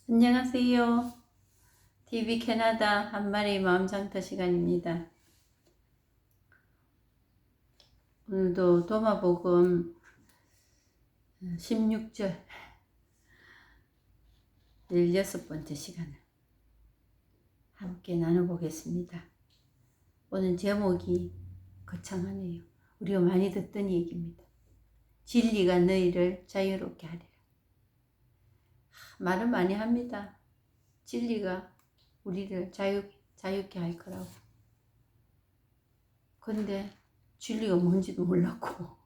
안녕하세요. TV 캐나다 한마리 마음장터 시간입니다. 오늘도 도마복음 16절 16번째 시간을 함께 나눠보겠습니다. 오늘 제목이 거창하네요. 우리가 많이 듣던 얘기입니다. 진리가 너희를 자유롭게 하리라. 말은 많이 합니다. 진리가 우리를 자유롭게 할 거라고. 근데 진리가 뭔지도 몰랐고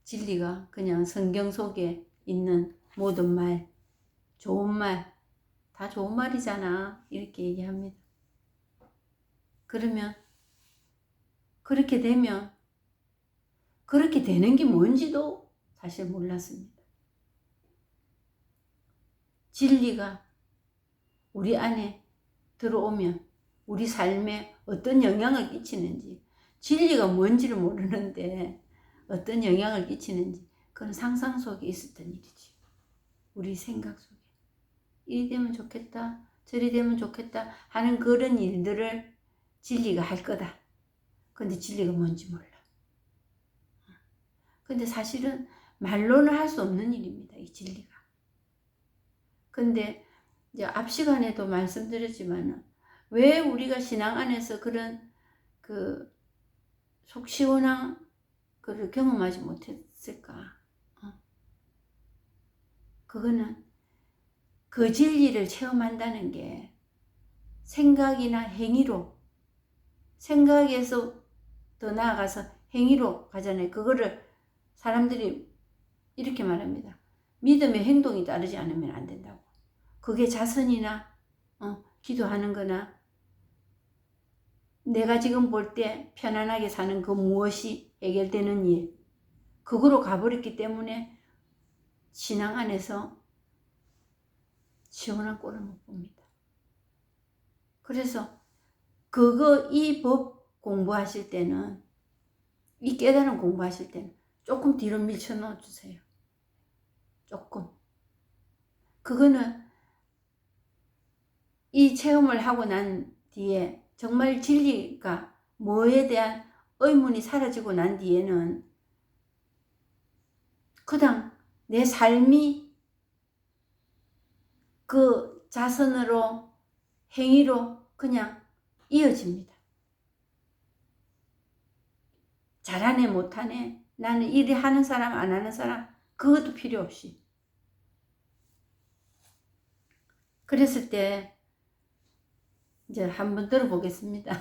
진리가 그냥 성경 속에 있는 모든 말, 좋은 말, 다 좋은 말이잖아 이렇게 얘기합니다. 그러면 그렇게 되면 그렇게 되는 게 뭔지도 사실 몰랐습니다. 진리가 우리 안에 들어오면 우리 삶에 어떤 영향을 끼치는지, 진리가 뭔지를 모르는데 어떤 영향을 끼치는지 그건 상상 속에 있었던 일이지. 우리 생각 속에 이리 되면 좋겠다, 저리 되면 좋겠다 하는 그런 일들을 진리가 할 거다. 근데 진리가 뭔지 몰라. 근데 사실은 말로는 할 수 없는 일입니다. 이 진리가. 근데 이제 앞 시간에도 말씀드렸지만은 왜 우리가 신앙 안에서 그런 속 시원한 그를 경험하지 못했을까? 그거는 그 진리를 체험한다는 게 생각이나 행위로, 생각에서 더 나아가서 행위로 가잖아요. 그거를 사람들이 이렇게 말합니다. 믿음의 행동이 따르지 않으면 안 된다고. 그게 자선이나 기도하는 거나 내가 지금 볼 때 편안하게 사는 그 무엇이 해결되는 일, 그거로 가버렸기 때문에 신앙 안에서 시원한 꼴을 못 봅니다. 그래서 이 법 공부하실 때는, 이 깨달음 공부하실 때는 조금 뒤로 밀쳐 넣어 주세요. 조금. 그거는 이 체험을 하고 난 뒤에 정말 진리가 뭐에 대한 의문이 사라지고 난 뒤에는 그냥 내 삶이 그 자선으로, 행위로 그냥 이어집니다. 잘하네 못하네, 나는 일이 하는 사람 안 하는 사람 그것도 필요 없이. 그랬을 때 이제 한번 들어보겠습니다.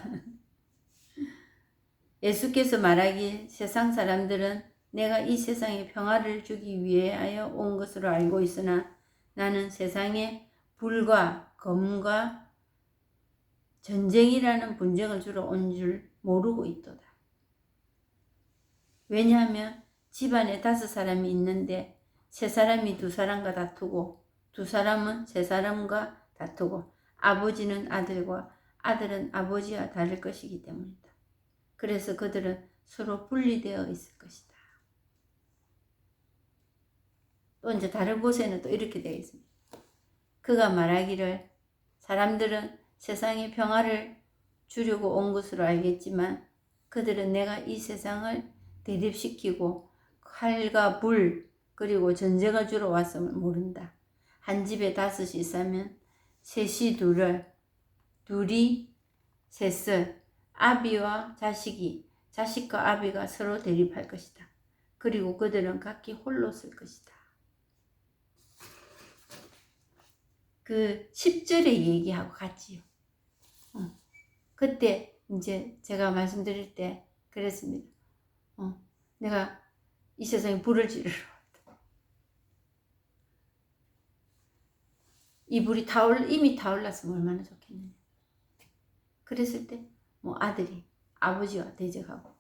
예수께서 말하기, 세상 사람들은 내가 이 세상에 평화를 주기 위하여 온 것으로 알고 있으나 나는 세상에 불과 검과 전쟁이라는 분쟁을 주러 온 줄 모르고 있도다. 왜냐하면 집안에 5사람이 있는데 3사람이 2사람과 다투고 2사람은 3사람과 다투고 아버지는 아들과 아들은 아버지와 다를 것이기 때문이다. 그래서 그들은 서로 분리되어 있을 것이다. 또 이제 다른 곳에는 또 이렇게 되어 있습니다. 그가 말하기를, 사람들은 세상에 평화를 주려고 온 것으로 알겠지만 그들은 내가 이 세상을 대립시키고 칼과 불 그리고 전쟁을 주러 왔음을 모른다. 한 집에 5이 있으면 셋이 둘이 셋을, 아비와 자식이, 자식과 아비가 서로 대립할 것이다. 그리고 그들은 각기 홀로 쓸 것이다. 그 10절의 얘기하고 같지요. 그때 이제 제가 말씀드릴 때 그랬습니다. 내가 이 세상에 불을 지르러 왔다. 이 불이 이미 타올랐으면 얼마나 좋겠느냐. 그랬을 때 뭐 아들이 아버지와 대적하고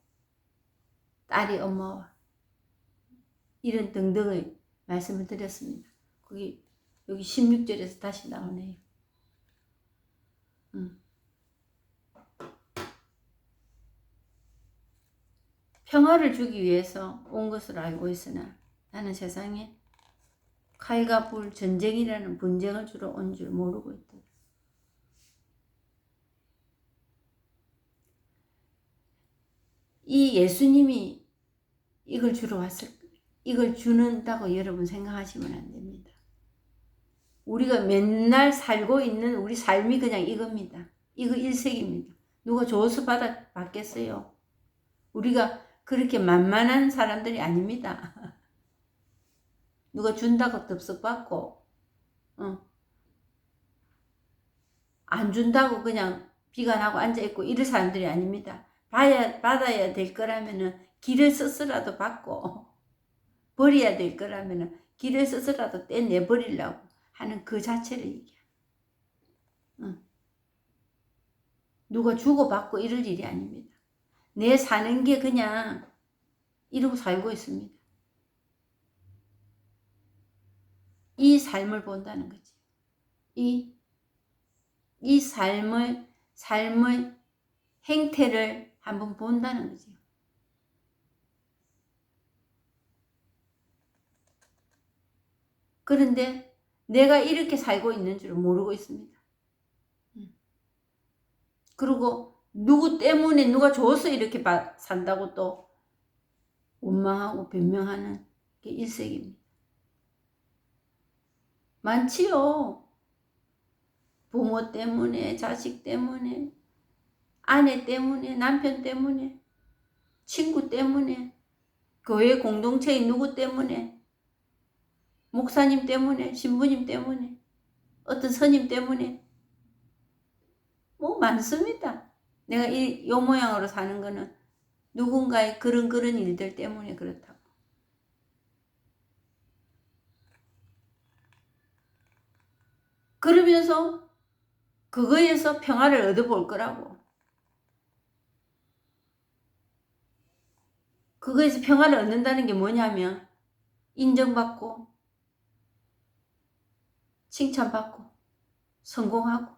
딸이 엄마와 이런 등등의 말씀을 드렸습니다. 여기 16절에서 다시 나오네요. 평화를 주기 위해서 온 것으로 알고 있으나 나는 세상에 칼과 불, 전쟁이라는 분쟁을 주러 온 줄 모르고 있다. 이 예수님이 이걸 주러 이걸 주는다고 여러분 생각하시면 안 됩니다. 우리가 맨날 살고 있는 우리 삶이 그냥 이겁니다. 이거 일색입니다. 누가 줘서 받겠어요? 우리가 그렇게 만만한 사람들이 아닙니다. 누가 준다고 덥석 받고 안 준다고 그냥 비관하고 앉아있고 이럴 사람들이 아닙니다. 받아야 될 거라면은 길을 써서라도 받고 버려야 될 거라면은 길을 써서라도 떼내버리려고 하는 그 자체를 얘기해. 누가 주고받고 이럴 일이 아닙니다. 내 사는 게 그냥 이러고 살고 있습니다. 이 삶을 본다는 거지. 이 삶의 행태를 한번 본다는 거지. 그런데 내가 이렇게 살고 있는 줄 모르고 있습니다. 그리고 누구 때문에 누가 줘서 이렇게 산다고 또 원망하고 변명하는 게 일색입니다. 많지요. 부모 때문에, 자식 때문에, 아내 때문에, 남편 때문에, 친구 때문에, 교회 공동체의 누구 때문에, 목사님 때문에, 신부님 때문에, 어떤 스님 때문에 뭐 많습니다. 내가 요 모양으로 사는 거는 누군가의 그런 일들 때문에 그렇다고. 그러면서 그거에서 평화를 얻어볼 거라고. 그거에서 평화를 얻는다는 게 뭐냐면 인정받고 칭찬받고 성공하고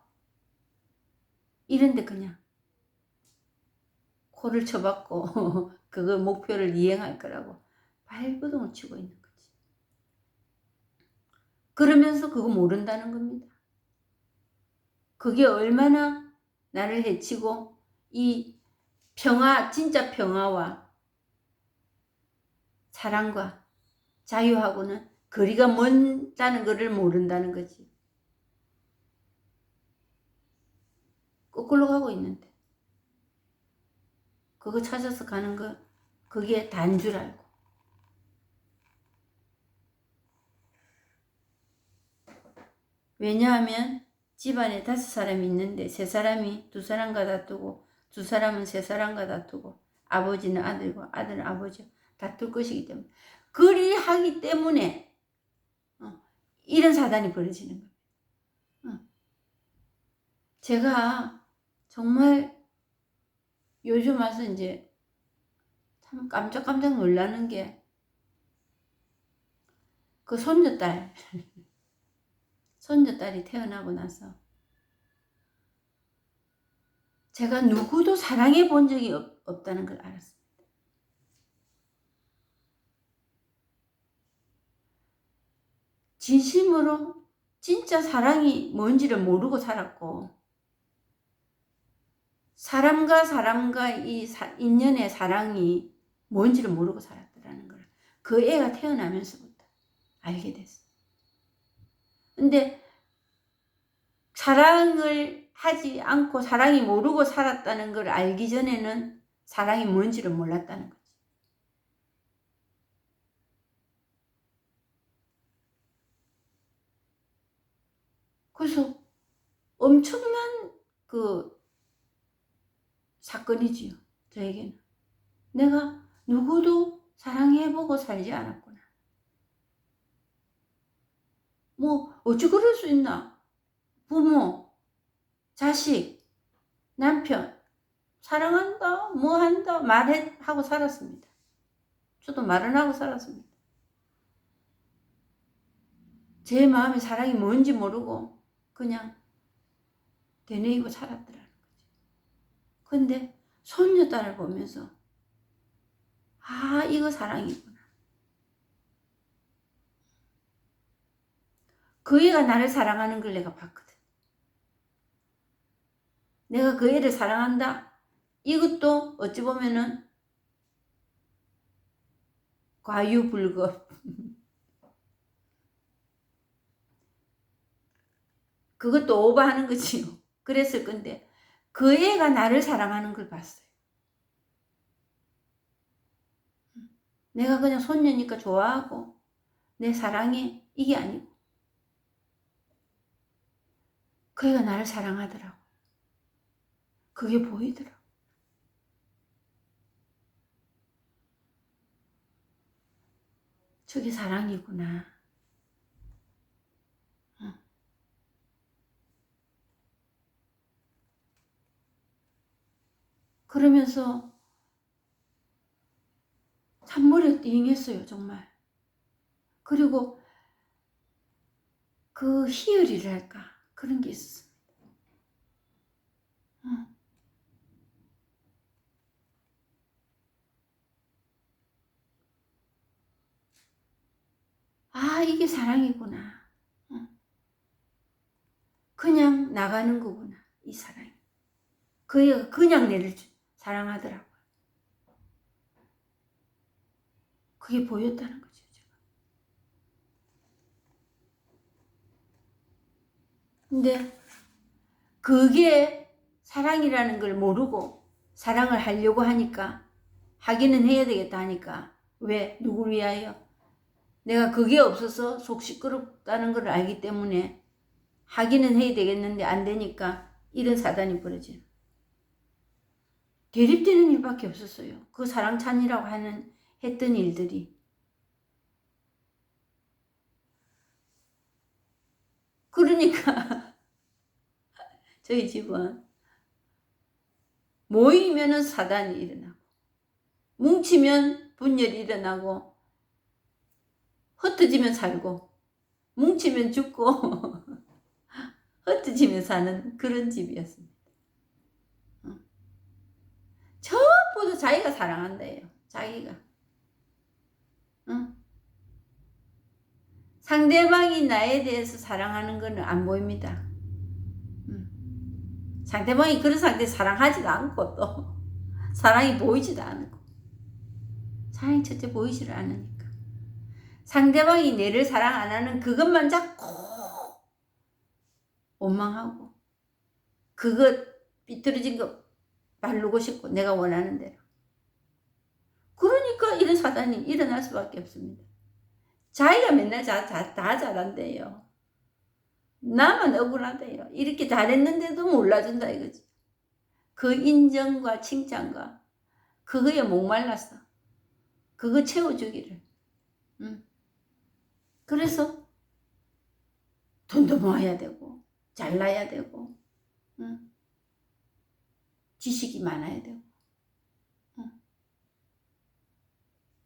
이런데 그냥 코를 쳐받고 그거 목표를 이행할 거라고 발버둥을 치고 있는 거지. 그러면서 그거 모른다는 겁니다. 그게 얼마나 나를 해치고 이 평화, 진짜 평화와 사랑과 자유하고는 거리가 먼다는 것을 모른다는 거지. 거꾸로 가고 있는데 그거 찾아서 가는 거 그게 다인 줄 알고. 왜냐하면 집안에 5사람이 있는데 3사람이 2사람과 다투고 2사람은 3사람과 다투고 아버지는 아들과 아들은 아버지와 다툴 것이기 때문에 그리하기 때문에 이런 사단이 벌어지는 거예요. 제가 정말 요즘 와서 이제 참 깜짝 놀라는 게 그 손녀딸이 태어나고 나서 제가 누구도 사랑해 본 적이 없다는 걸 알았습니다. 진심으로 진짜 사랑이 뭔지를 모르고 살았고 사람과 이 인연의 사랑이 뭔지를 모르고 살았더라는 걸 그 애가 태어나면서부터 알게 됐어요. 근데 사랑을 하지 않고 사랑이 모르고 살았다는 걸 알기 전에는 사랑이 뭔지를 몰랐다는 거지. 그래서 엄청난 그 사건이지요. 저에게는. 내가 누구도 사랑해보고 살지 않았구나. 뭐 어찌 그럴 수 있나. 부모, 자식, 남편 사랑한다 뭐 한다 말하고 살았습니다. 저도 말은 하고 살았습니다. 제 마음에 사랑이 뭔지 모르고 그냥 되뇌이고 살았더라는 거지. 근데 손녀딸을 보면서 아 이거 사랑이구나. 그 애가 나를 사랑하는 걸 내가 봤거든. 내가 그 애를 사랑한다. 이것도 어찌 보면은 과유불급. 그것도 오버하는 거지요. 그랬을 건데 그 애가 나를 사랑하는 걸 봤어요. 내가 그냥 손녀니까 좋아하고 내 사랑해 이게 아니고 그 애가 나를 사랑하더라고. 그게 보이더라고. 저게 사랑이구나. 그러면서 잔머리가 띵했어요, 정말. 그리고 그 희열이랄까 그런 게 있었습니다. 아, 이게 사랑이구나. 그냥 나가는 거구나, 이 사랑이. 그 애가 그냥 내를 사랑하더라고요. 그게 보였다는 거죠, 제가. 근데 그게 사랑이라는 걸 모르고 사랑을 하려고 하니까 하기는 해야 되겠다 하니까 왜? 누굴 위하여? 내가 그게 없어서 속 시끄럽다는 걸 알기 때문에 하기는 해야 되겠는데 안 되니까 이런 사단이 벌어지는. 대립되는 일밖에 없었어요. 그 사랑찬이라고 했던 일들이. 그러니까 저희 집은 모이면은 사단이 일어나고 뭉치면 분열이 일어나고 흩어지면 살고 뭉치면 죽고 흩어지면 사는 그런 집이었습니다. 전부 다 자기가 사랑한대요. 자기가. 상대방이 나에 대해서 사랑하는 거는 안 보입니다. 상대방이 그런 상태 사랑하지도 않고 또 사랑이 보이지도 않고 사랑이 첫째 보이지를 않으니까 상대방이 내를 사랑 안 하는 그것만 자꾸 원망하고 그것 삐뚤어진 거 바르고 싶고 내가 원하는 대로. 그러니까 이런 사단이 일어날 수밖에 없습니다. 자기가 맨날 다 잘한대요. 나만 억울하대요. 이렇게 잘했는데도 몰라준다 이거지. 그 인정과 칭찬과 그거에 목말랐어. 그거 채워주기를. 그래서 돈도 모아야 되고 잘나야 되고 지식이 많아야 되고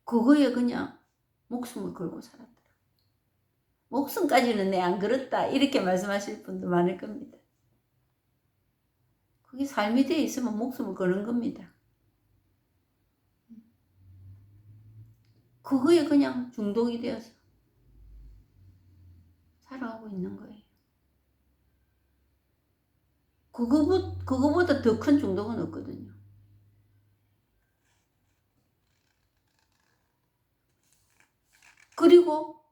그거에 그냥 목숨을 걸고 살았더라. 목숨까지는 내 안 걸었다 이렇게 말씀하실 분도 많을 겁니다. 그게 삶이 되어 있으면 목숨을 거는 겁니다. 그거에 그냥 중독이 되어서 살아가고 있는 거예요. 그거보다 더 큰 중독은 없거든요. 그리고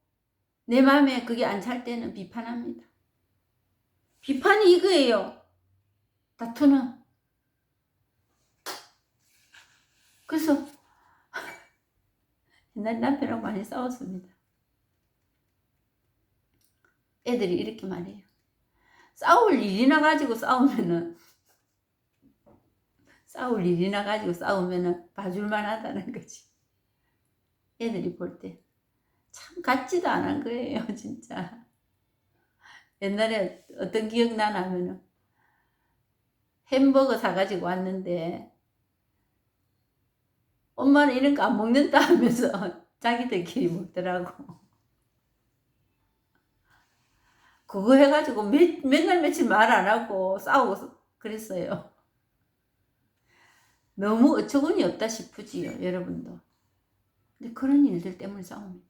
내 마음에 그게 안 찰 때는 비판합니다. 비판이 이거예요. 다투는. 그래서 옛날 남편하고 많이 싸웠습니다. 애들이 이렇게 말해요. 싸울 일이나 가지고 싸우면은 봐줄만 하다는 거지. 애들이 볼 때 참 같지도 않은 거예요, 진짜. 옛날에 어떤 기억나나 하면은 햄버거 사가지고 왔는데 엄마는 이런 거 안 먹는다 하면서 자기들끼리 먹더라고. 그거 해가지고 맨날 며칠 말 안 하고 싸우고 그랬어요. 너무 어처구니 없다 싶으지요, 여러분도. 근데 그런 일들 때문에 싸웁니다.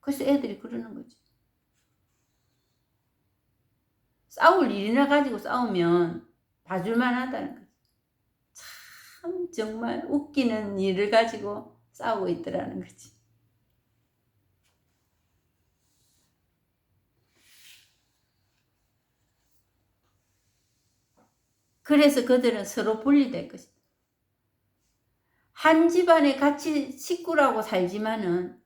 그래서 애들이 그러는 거지. 싸울 일이나 가지고 싸우면 봐줄만 하다는 거지. 참 정말 웃기는 일을 가지고 싸우고 있더라는 거지. 그래서 그들은 서로 분리될 것이다. 한 집안에 같이 식구라고 살지만은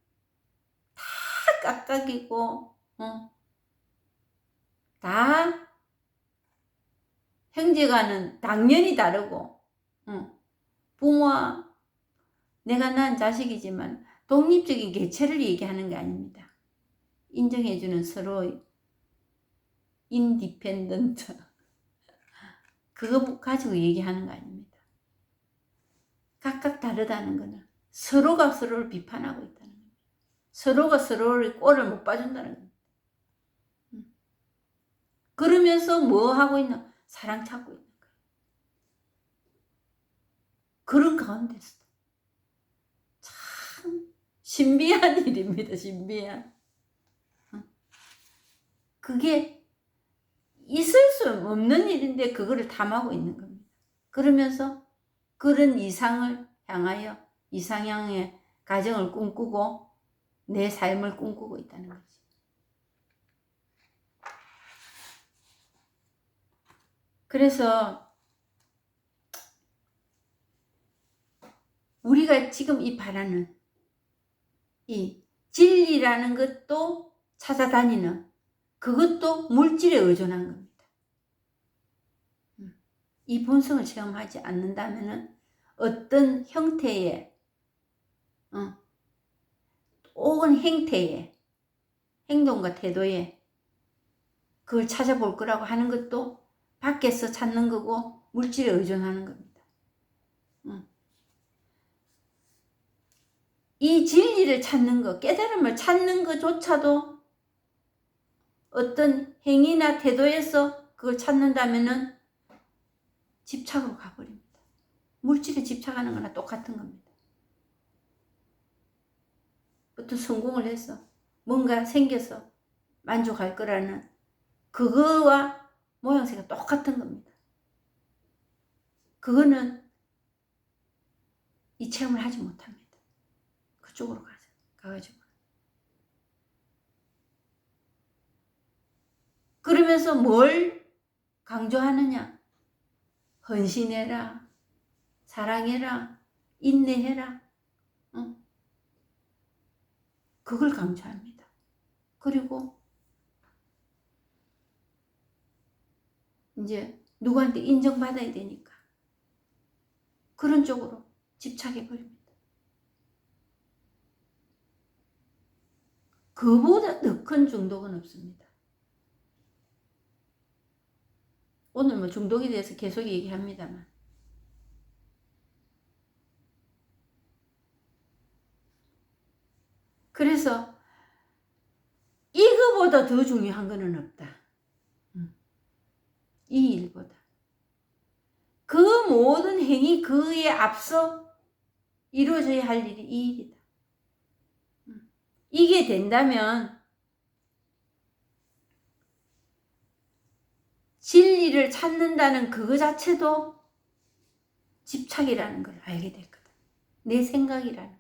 다 깍깍이고 다 형제간은 당연히 다르고 부모와 내가 낳은 자식이지만 독립적인 개체를 얘기하는 게 아닙니다. 인정해주는 서로의 인디펜던트 그거 가지고 얘기하는 거 아닙니다. 각각 다르다는 거는 서로가 서로를 비판하고 있다는 겁니다. 서로가 서로를 꼴을 못 봐준다는 겁니다. 그러면서 뭐 하고 있나? 사랑 찾고 있는 거예요. 그런 가운데서도 참 신비한 일입니다. 신비한. 그게 있을 수 없는 일인데 그거를 탐하고 있는 겁니다. 그러면서 그런 이상을 향하여 이상향의 가정을 꿈꾸고 내 삶을 꿈꾸고 있다는 거지. 그래서 우리가 지금 이 바라는 이 진리라는 것도 찾아다니는 그것도 물질에 의존한 겁니다. 이 본성을 체험하지 않는다면 어떤 형태의 혹은 행태의 행동과 태도에 그걸 찾아볼 거라고 하는 것도 밖에서 찾는 거고 물질에 의존하는 겁니다. 이 진리를 찾는 것, 깨달음을 찾는 것조차도 어떤 행위나 태도에서 그걸 찾는다면은 집착으로 가버립니다. 물질에 집착하는 거나 똑같은 겁니다. 어떤 성공을 해서 뭔가 생겨서 만족할 거라는 그거와 모양새가 똑같은 겁니다. 그거는 이 체험을 하지 못합니다. 그쪽으로 가가지고. 그러면서 뭘 강조하느냐? 헌신해라, 사랑해라, 인내해라. 그걸 강조합니다. 그리고 이제 누구한테 인정받아야 되니까 그런 쪽으로 집착해버립니다. 그보다 더 큰 중독은 없습니다. 오늘 뭐 중독에 대해서 계속 얘기합니다만 그래서 이거보다 더 중요한 거는 없다. 이 일보다. 그 모든 행위 그에 앞서 이루어져야 할 일이 이 일이다. 이게 된다면 진리를 찾는다는 그거 자체도 집착이라는 걸 알게 될 거다. 내 생각이라는 거.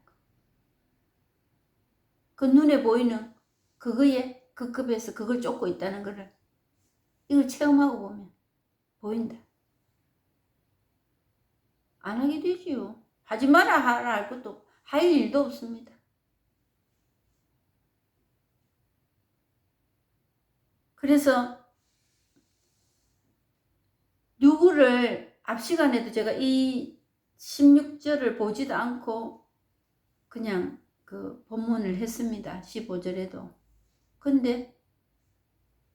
그 눈에 보이는 그거에 그 급에서 그걸 쫓고 있다는 거를 이걸 체험하고 보면 보인다. 안 하게 되지요. 하지 마라 하라 할 것도 할 일도 없습니다. 그래서 누구를 앞 시간에도 제가 이 16절을 보지도 않고 그냥 그 본문을 했습니다. 15절에도. 근데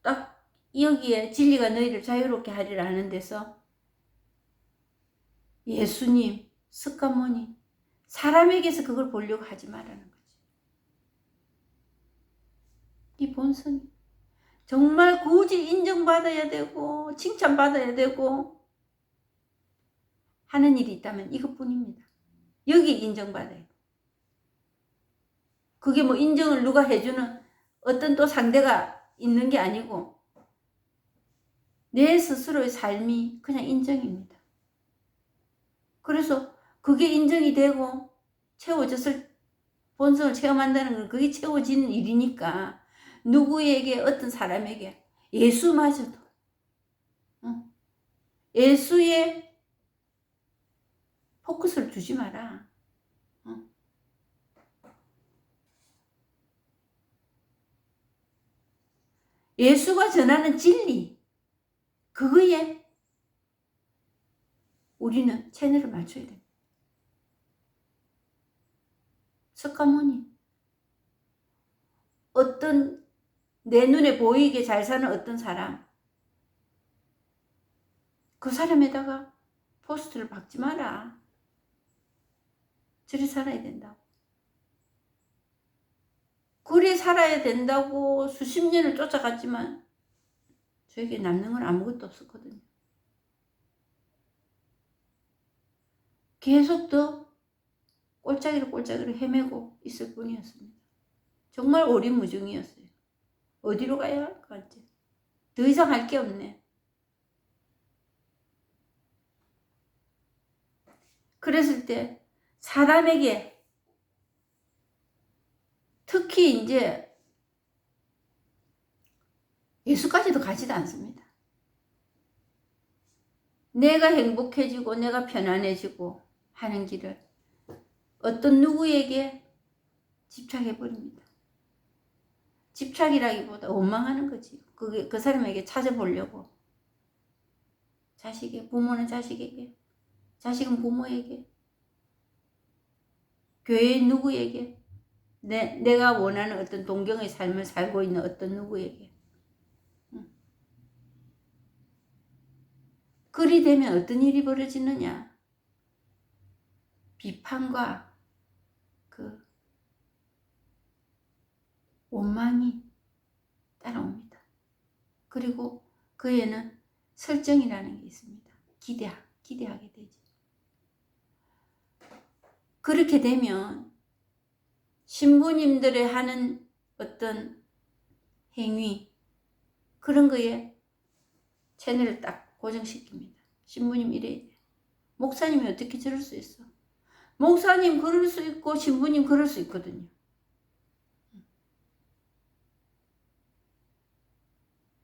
딱 여기에 진리가 너희를 자유롭게 하리라 하는 데서 예수님, 스카모니 사람에게서 그걸 보려고 하지 말라는 거지. 네 본성이 정말 굳이 인정받아야 되고 칭찬받아야 되고 하는 일이 있다면 이것뿐입니다. 여기 인정받아야 돼. 그게 뭐 인정을 누가 해주는 어떤 또 상대가 있는 게 아니고 내 스스로의 삶이 그냥 인정입니다. 그래서 그게 인정이 되고 채워졌을 본성을 체험한다는 건 그게 채워지는 일이니까 누구에게 어떤 사람에게 예수마저도 예수의 포커스를 두지 마라. 예수가 전하는 진리 그거에 우리는 채널을 맞춰야 됩니다. 석가모니 어떤 내 눈에 보이게 잘 사는 어떤 사람 그 사람에다가 포스트를 박지 마라. 저리 살아야 된다고. 그래 살아야 된다고 수십 년을 쫓아갔지만 저에게 남는 건 아무것도 없었거든요. 계속 더 꼴짜기로 헤매고 있을 뿐이었습니다. 정말 오리무중이었어요. 어디로 가야 할 것 같지? 더 이상 할 게 없네. 그랬을 때 사람에게 특히 이제 예수까지도 가지도 않습니다. 내가 행복해지고 내가 편안해지고 하는 길을 어떤 누구에게 집착해버립니다. 집착이라기보다 원망하는 거지. 그게 그 사람에게 찾아보려고. 자식에게, 부모는 자식에게, 자식은 부모에게, 교회 누구에게, 내가 원하는 어떤 동경의 삶을 살고 있는 어떤 누구에게. 그리 되면 어떤 일이 벌어지느냐. 비판과 그 원망이 따라옵니다. 그리고 그에는 설정이라는 게 있습니다. 기대하게 되지. 그렇게 되면 신부님들의 하는 어떤 행위 그런 거에 채널을 딱 고정시킵니다. 신부님 이래야 돼. 목사님이 어떻게 저럴 수 있어? 목사님 그럴 수 있고 신부님 그럴 수 있거든요.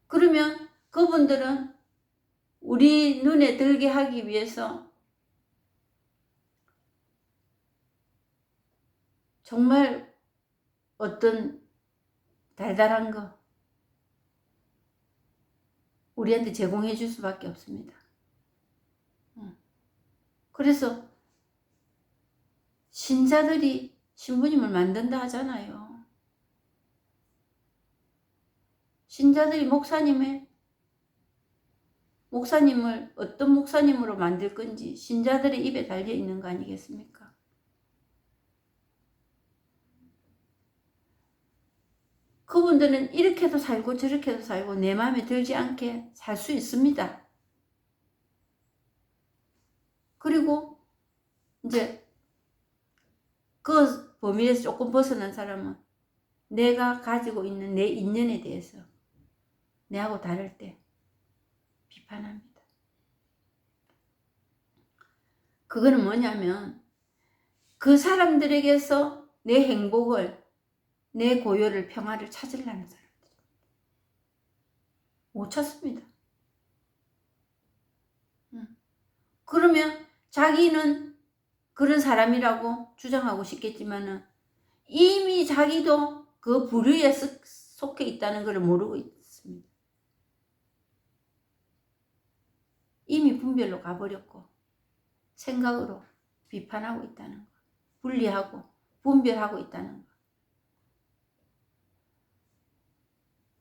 그러면 그분들은 우리 눈에 들게 하기 위해서 정말 어떤 달달한 거 우리한테 제공해 줄 수밖에 없습니다. 그래서 신자들이 신부님을 만든다 하잖아요. 신자들이 목사님을 어떤 목사님으로 만들 건지 신자들의 입에 달려 있는 거 아니겠습니까? 그분들은 이렇게도 살고 저렇게도 살고 내 마음에 들지 않게 살 수 있습니다. 그리고 이제 그 범위에서 조금 벗어난 사람은 내가 가지고 있는 내 인연에 대해서 내하고 다를 때 비판합니다. 그거는 뭐냐면 그 사람들에게서 내 행복을 내 고요를 평화를 찾으려는 사람들 못 찾습니다. 그러면 자기는 그런 사람이라고 주장하고 싶겠지만은 이미 자기도 그 부류에 속해 있다는 것을 모르고 있습니다. 이미 분별로 가버렸고 생각으로 비판하고 있다는 거, 분리하고 분별하고 있다는 거.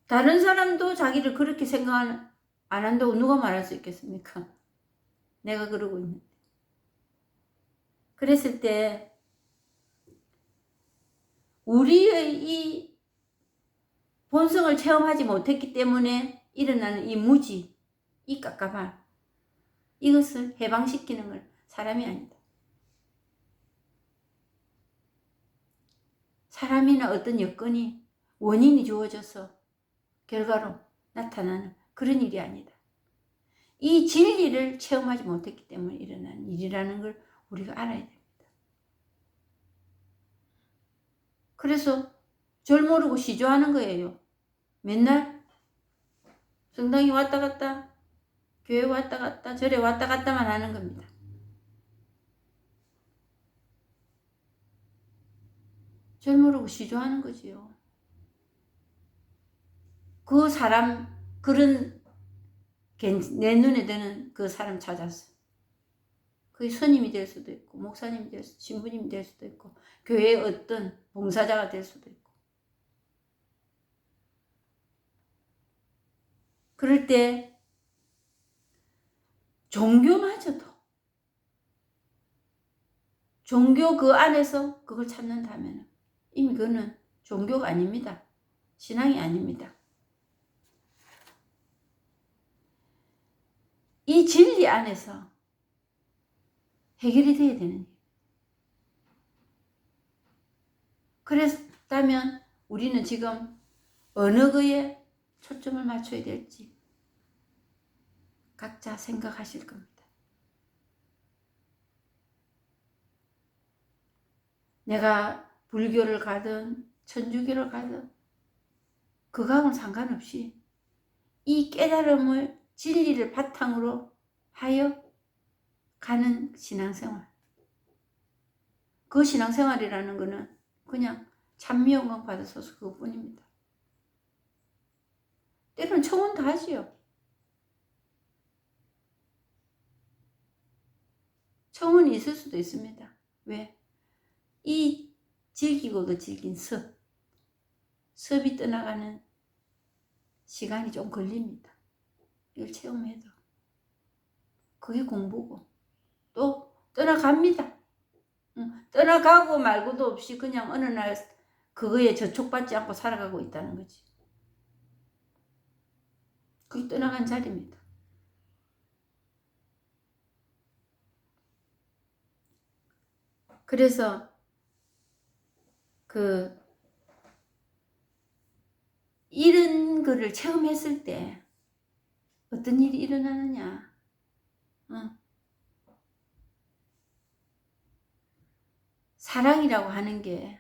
다른 사람도 자기를 그렇게 생각 안 한다고 누가 말할 수 있겠습니까? 내가 그러고 있는데. 그랬을 때 우리의 이 본성을 체험하지 못했기 때문에 일어나는 이 무지, 이 깝깝함, 이것을 해방시키는 걸 사람이 아니다. 사람이나 어떤 여건이 원인이 주어져서 결과로 나타나는 그런 일이 아니다. 이 진리를 체험하지 못했기 때문에 일어난 일이라는 걸 우리가 알아야 됩니다. 그래서 절 모르고 시조하는 거예요. 맨날 성당에 왔다 갔다, 교회 왔다 갔다, 절에 왔다 갔다만 하는 겁니다. 절 모르고 시조하는 거지요. 그 사람, 내 눈에 드는 그 사람 찾았어. 그게 스님이 될 수도 있고, 목사님이 될 수도 있고, 신부님이 될 수도 있고, 교회의 어떤 봉사자가 될 수도 있고. 그럴 때 종교마저도 종교 그 안에서 그걸 찾는다면 이미 그거는 종교가 아닙니다. 신앙이 아닙니다. 이 진리 안에서 해결이 돼야 되는 거예요. 그랬다면 우리는 지금 어느 거에 초점을 맞춰야 될지 각자 생각하실 겁니다. 내가 불교를 가든 천주교를 가든 그거하고는 상관없이 이 깨달음을 진리를 바탕으로 하여 가는 신앙생활. 그 신앙생활이라는 것은 그냥 찬미영광 받으셔서 그것뿐입니다. 때로는 청혼도 하지요. 청혼이 있을 수도 있습니다. 왜? 이 즐기고도 즐긴 섭이 떠나가는 시간이 좀 걸립니다. 이걸 체험해도. 그게 공부고. 또 떠나갑니다. 떠나가고 말고도 없이 그냥 어느 날 그거에 저촉받지 않고 살아가고 있다는 거지. 그게 떠나간 자리입니다. 그래서 이런 거를 체험했을 때 어떤 일이 일어나느냐. 사랑이라고 하는 게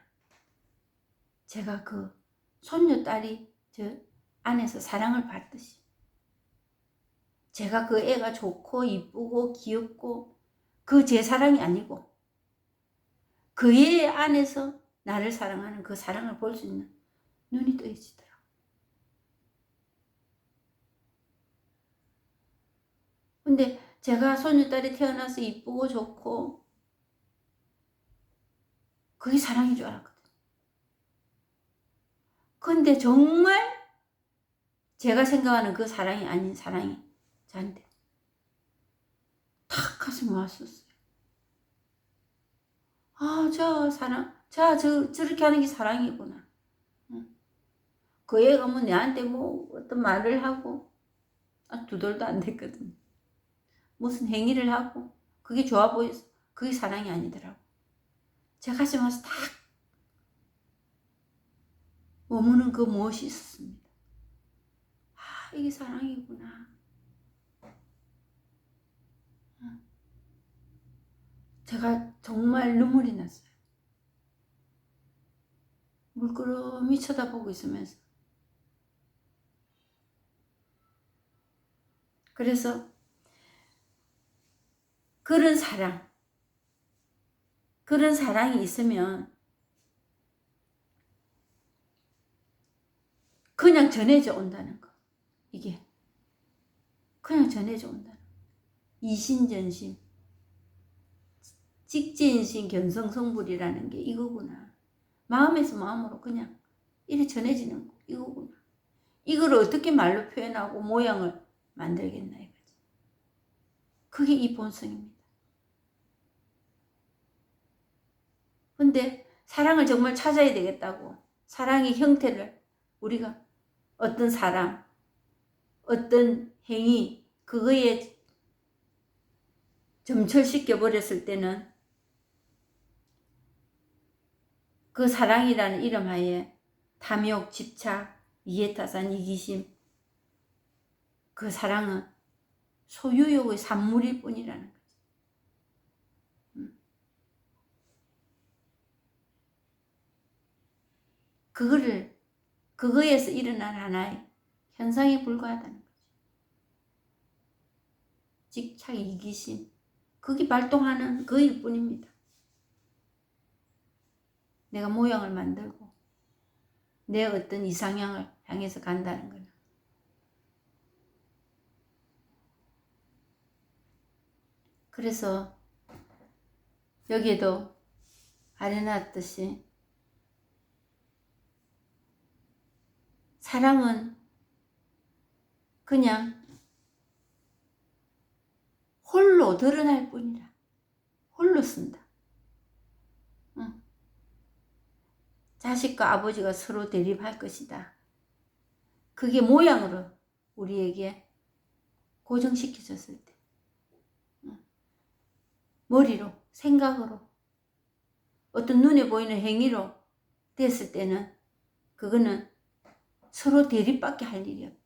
제가 그 손녀딸이 저 안에서 사랑을 받듯이 제가 그 애가 좋고 이쁘고 귀엽고 그 제 사랑이 아니고 그 애 안에서 나를 사랑하는 그 사랑을 볼 수 있는 눈이 떠지더라고요. 근데 제가 손녀딸이 태어나서 이쁘고 좋고 그게 사랑인 줄 알았거든요. 근데 정말 제가 생각하는 그 사랑이 아닌 사랑이 저한테 탁 가슴에 왔었어요. 아, 저렇게 하는 게 사랑이구나. 그 애가 뭐 내한테 뭐 어떤 말을 하고, 두 돌도 안 됐거든. 무슨 행위를 하고, 그게 좋아 보여서, 그게 사랑이 아니더라고. 제 가슴에 와서 탁 머무는 그 무엇이 있었습니다. 아, 이게 사랑이구나. 제가 정말 눈물이 났어요. 물끄러미 쳐다보고 있으면서. 그래서 그런 사랑이 있으면 그냥 전해져 온다는 거. 이게 그냥 전해져 온다는 거. 이신전심, 직지인신 견성성불이라는 게 이거구나. 마음에서 마음으로 그냥 이렇게 전해지는 거 이거구나. 이걸 어떻게 말로 표현하고 모양을 만들겠나 이거지. 그게 이 본성입니다. 근데 사랑을 정말 찾아야 되겠다고 사랑의 형태를 우리가 어떤 사람, 어떤 행위 그거에 점철시켜 버렸을 때는 그 사랑이라는 이름 하에 탐욕, 집착, 이해타산, 이기심, 그 사랑은 소유욕의 산물일 뿐이라는 거지. 그거에서 일어난 하나의 현상에 불과하다는 거지. 집착, 이기심, 그게 발동하는 그일 뿐입니다. 내가 모양을 만들고 내 어떤 이상향을 향해서 간다는 거는. 그래서 여기에도 아래 놨듯이 사랑은 그냥 홀로 드러날 뿐이라. 홀로 쓴다. 응. 자식과 아버지가 서로 대립할 것이다. 그게 모양으로 우리에게 고정시켜졌을 때, 머리로, 생각으로, 어떤 눈에 보이는 행위로 됐을 때는 그거는 서로 대립밖에 할 일이 없다.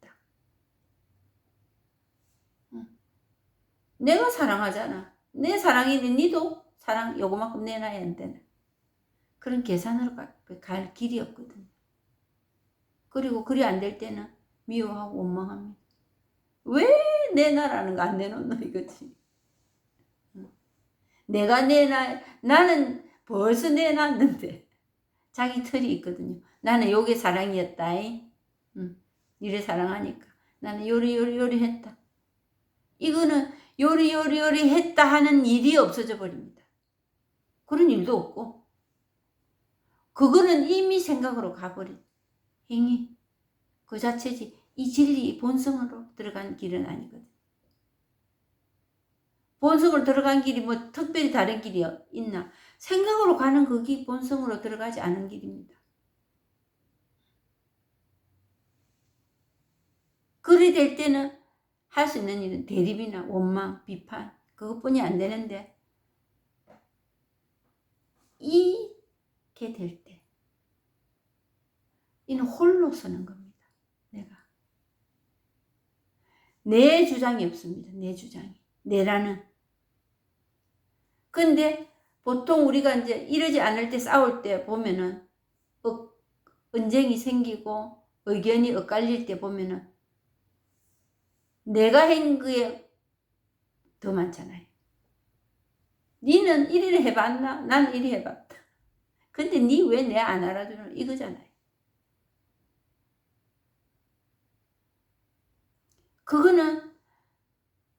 내가 사랑하잖아. 내 사랑인데 니도 사랑 요거만큼 내놔야 안 되나. 그런 계산으로 갈 길이 없거든요. 그리고 그리 안 될 때는 미워하고 원망합니다. 왜 내놔라는 거 안 내놓노 이거지. 내가 나는 벌써 내놨는데 자기 틀이 있거든요. 나는 요게 사랑이었다. 이래 사랑하니까 나는 요리 했다. 이거는 요리 했다 하는 일이 없어져 버립니다. 그런 일도 없고 그거는 이미 생각으로 가버린 행위 그 자체지 이 진리 본성으로 들어간 길은 아니거든. 본성으로 들어간 길이 뭐 특별히 다른 길이 있나? 생각으로 가는 그 길 본성으로 들어가지 않은 길입니다. 그리 될 때는 할 수 있는 일은 대립이나 원망, 비판 그것뿐이 안 되는데 이게 될 때 이는 홀로 서는 겁니다. 내 주장이 없습니다. 내 주장이. 내라는. 근데 보통 우리가 이제 이러지 않을 때 싸울 때 보면은 언쟁이 생기고 의견이 엇갈릴 때 보면은 내가 한 거에 더 많잖아요. 니는 이리 해봤나? 난 이리 해봤다. 근데 니 왜 내 안 알아주노? 이거잖아요. 그거는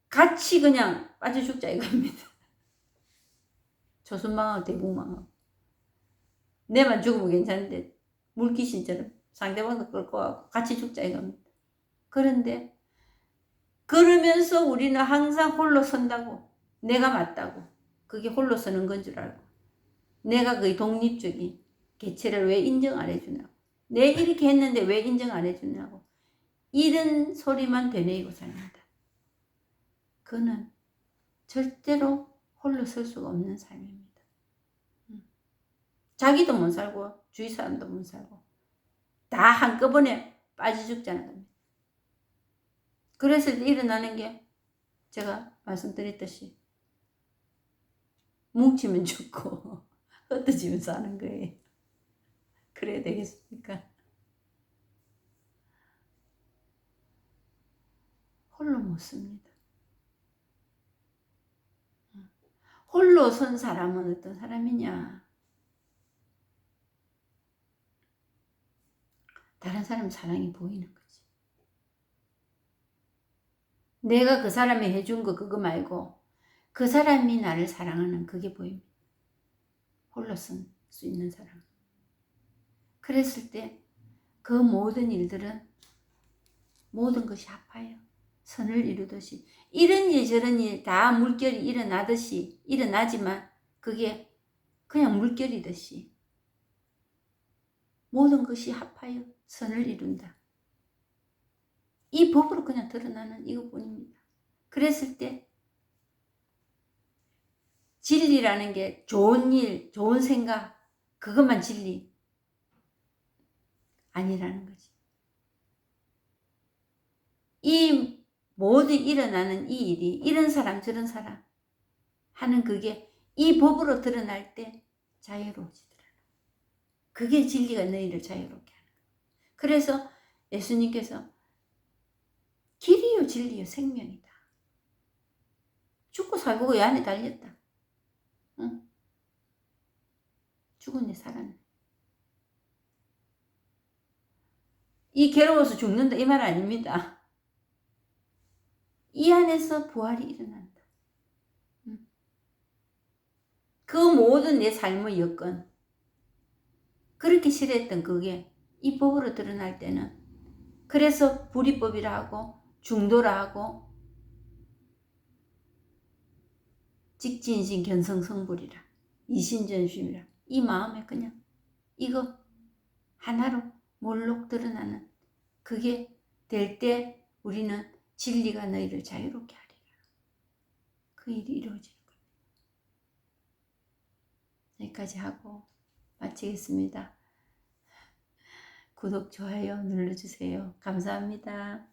같이 그냥 빠져 죽자 이겁니다. 조선망하고 대국망하고. 내만 죽으면 괜찮은데 물귀신처럼 상대방도 끌고 가고 같이 죽자 이겁니다. 그런데 그러면서 우리는 항상 홀로 선다고 내가 맞다고 그게 홀로 서는 건 줄 알고 내가 그 독립적인 개체를 왜 인정 안 해주냐고 내 이렇게 했는데 왜 인정 안 해주냐고 이런 소리만 되뇌이고 삽니다. 그는 절대로 홀로 설 수가 없는 삶입니다. 자기도 못 살고 주위 사람도 못 살고 다 한꺼번에 빠져 죽자는 겁니다. 그래서 일어나는 게 제가 말씀드렸듯이 뭉치면 죽고 흩어지면 사는 거예요. 그래야 되겠습니까? 홀로 못 씁니다. 홀로 선 사람은 어떤 사람이냐? 다른 사람 사랑이 보이는 거지. 내가 그 사람이 해준 거 그거 말고 그 사람이 나를 사랑하는 그게 보입니다. 홀로 선 수 있는 사람. 그랬을 때 그 모든 일들은 모든 것이 합하여 선을 이루듯이 이런 일 저런 일 다 물결이 일어나듯이 일어나지만 그게 그냥 물결이듯이 모든 것이 합하여 선을 이룬다. 이 법으로 그냥 드러나는 이것뿐입니다. 그랬을 때 진리라는 게 좋은 일, 좋은 생각 그것만 진리 아니라는 거지. 이 모든 일어나는 이 일이 이런 사람 저런 사람 하는 그게 이 법으로 드러날 때 자유로워지더라. 그게 진리가 너희를 자유롭게 하는 거야. 그래서 예수님께서 길이요 진리요 생명이다. 죽고 살고 그 안에 달렸다. 응? 죽었네 살았네. 이 괴로워서 죽는다 이 말 아닙니다. 이 안에서 부활이 일어난다. 그 모든 내 삶의 여건 그렇게 싫어했던 그게 이 법으로 드러날 때는 그래서 불이법이라 하고 중도라 하고 직진신 견성성불이라 이신전심이라 이 마음에 그냥 이거 하나로 몰록 드러나는 그게 될 때 우리는 진리가 너희를 자유롭게 하리라. 그 일이 이루어지는 겁니다. 여기까지 하고 마치겠습니다. 구독, 좋아요 눌러주세요. 감사합니다.